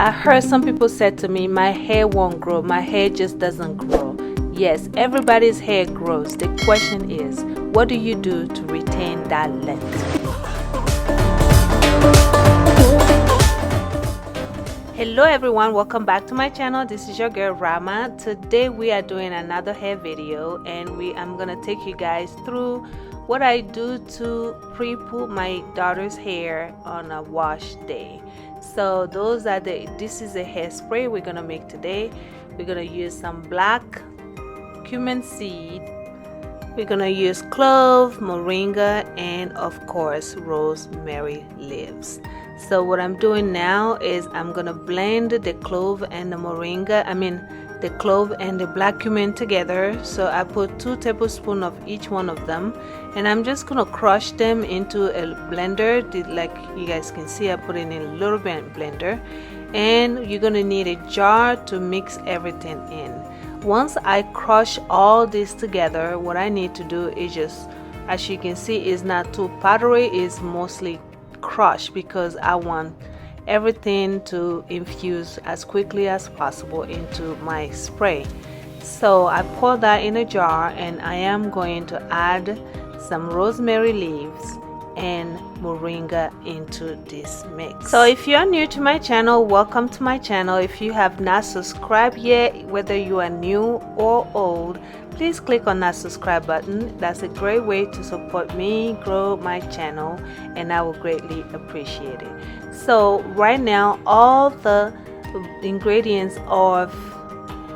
I heard some people said to me, my hair won't grow, my hair just doesn't grow. Yes, everybody's hair grows. The question is, what do you do to retain that length? Hello everyone, welcome back to my channel. This is your girl Rama. Today we are doing another hair video, and I'm gonna take you guys through what I do to pre-put my daughter's hair on a wash day. So this is a hairspray we're gonna make today. We're gonna use some black cumin seed, we're gonna use clove, moringa, and of course rosemary leaves. So what I'm doing now is I'm gonna blend the clove and the moringa, the clove and the black cumin together. So I put 2 tablespoons of each one of them, and I'm just gonna crush them into a blender. Like you guys can see, I put it in a little bit blender, and you're gonna need a jar to mix everything in. Once I crush all this together, what I need to do is just, as you can see, is not too powdery, it's mostly crushed because I want everything to infuse as quickly as possible into my spray. So I pour that in a jar, and I am going to add some rosemary leaves and moringa into this mix. So if you are new to my channel, welcome to my channel. If you have not subscribed yet, whether you are new or old, please click on that subscribe button. That's a great way to support me grow my channel, and I will greatly appreciate it. So right now, all the ingredients of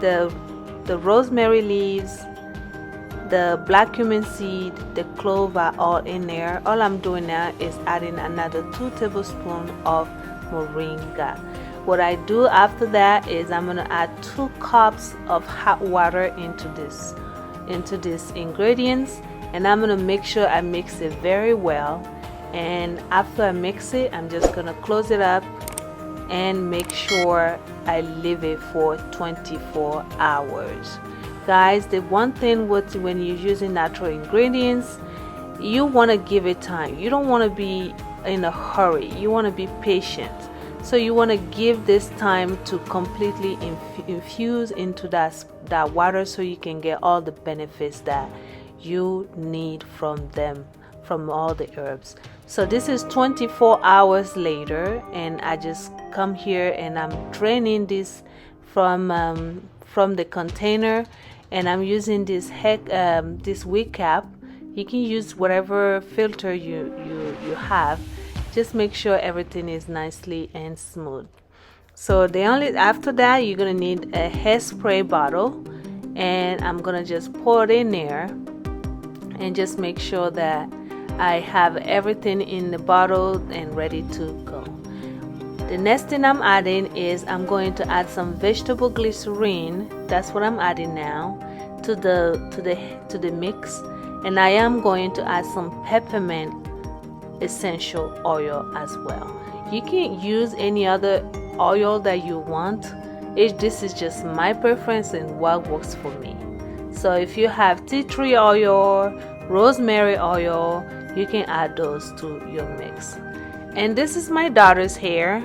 the rosemary leaves, the black cumin seed, the clove are all in there. All I'm doing now is adding another 2 tablespoons of moringa. What I do after that is I'm going to add 2 cups of hot water into these ingredients, and I'm going to make sure I mix it very well. And after I mix it, I'm just going to close it up and make sure I leave it for 24 hours. Guys, the one thing when you're using natural ingredients, you want to give it time. You don't want to be in a hurry. You want to be patient. So you want to give this time to completely infuse into that water, so you can get all the benefits that you need from them, from all the herbs. So this is 24 hours later, and I just come here and I'm draining this from the container, and I'm using this wig cap. You can use whatever filter you have. Just make sure everything is nicely and smooth. So after that, you're gonna need a hairspray bottle, and I'm gonna just pour it in there and just make sure that I have everything in the bottle and ready to go. The next thing I'm adding is I'm going to add some vegetable glycerin. That's what I'm adding now to the mix, and I am going to add some peppermint essential oil as well. You can use any other oil that you want. This is just my preference and what works for me. So if you have tea tree oil, rosemary oil, you can add those to your mix. And this is my daughter's hair,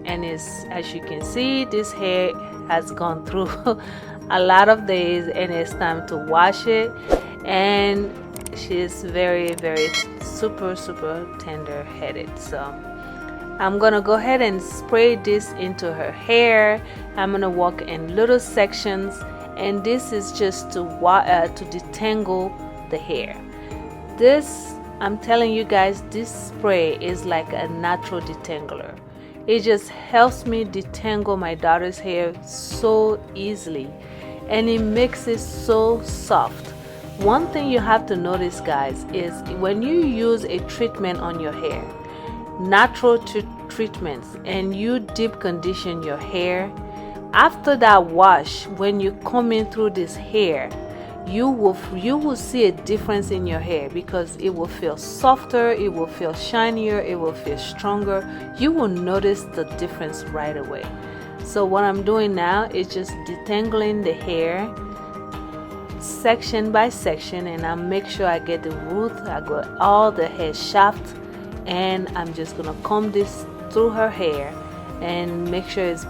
and as you can see, this hair has gone through a lot of days, and it's time to wash it. And she's very, very super tender headed. So I'm gonna go ahead and spray this into her hair. I'm gonna walk in little sections, and this is just to detangle the hair. I'm telling you guys, this spray is like a natural detangler. It just helps me detangle my daughter's hair so easily, and it makes it so soft. One thing you have to notice, guys, is when you use a treatment on your hair, natural treatments, and you deep condition your hair, after that wash, when you come in through this hair, you will see a difference in your hair, because it will feel softer, it will feel shinier, it will feel stronger. You will notice the difference right away. So what I'm doing now is just detangling the hair section by section, and I make sure I get the root, I got all the hair shaft, and I'm just gonna comb this through her hair and make sure it's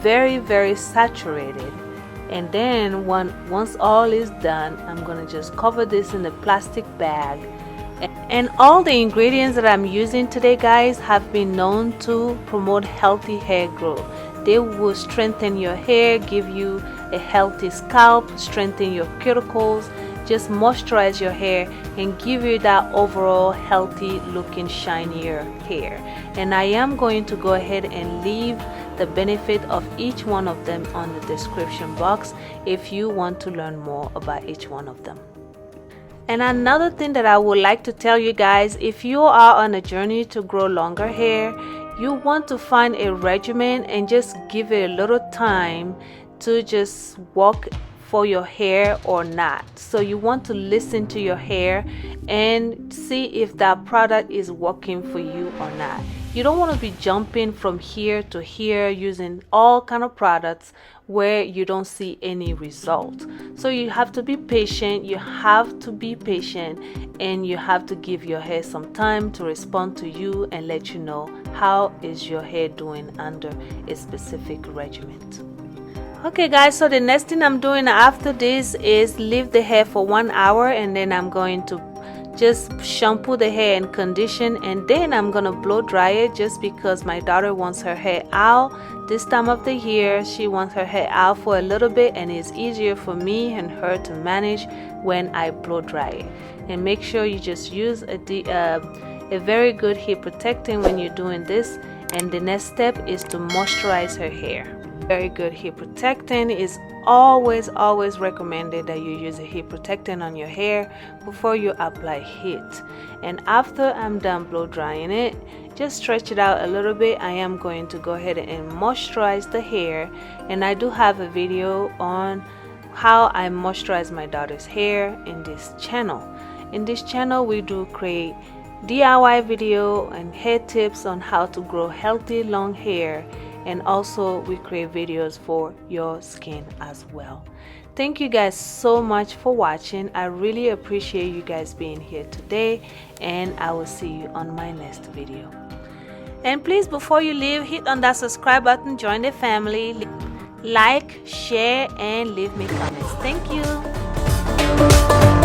very saturated. And then once all is done, I'm gonna just cover this in a plastic bag. And all the ingredients that I'm using today, guys, have been known to promote healthy hair growth. They will strengthen your hair, give you a healthy scalp, strengthen your cuticles, just moisturize your hair and give you that overall healthy looking shinier hair. And I am going to go ahead and leave the benefit of each one of them on the description box if you want to learn more about each one of them. And another thing that I would like to tell you guys, if you are on a journey to grow longer hair, you want to find a regimen and just give it a little time to just work for your hair or not. So you want to listen to your hair and see if that product is working for you or not. You don't want to be jumping from here to here using all kind of products where you don't see any result. So you have to be patient, and you have to give your hair some time to respond to you and let you know how is your hair doing under a specific regimen. Okay guys, so the next thing I'm doing after this is leave the hair for 1 hour, and then I'm going to just shampoo the hair and condition, and then I'm gonna blow dry it just because my daughter wants her hair out this time of the year. She wants her hair out for a little bit, and it's easier for me and her to manage when I blow dry it. And make sure you just use a very good hair protectant when you're doing this. And the next step is to moisturize her hair. Very good hair protectant is always recommended that you use a hair protectant on your hair before you apply heat. And after I'm done blow drying it, just stretch it out a little bit. I am going to go ahead and moisturize the hair, and I do have a video on how I moisturize my daughter's hair in this channel. In this channel we do create DIY video and hair tips on how to grow healthy long hair, and also we create videos for your skin as well. Thank you guys so much for watching. I really appreciate you guys being here today, and I will see you on my next video. And please, before you leave, hit on that subscribe button, join the family, like, share, and leave me comments. Thank you.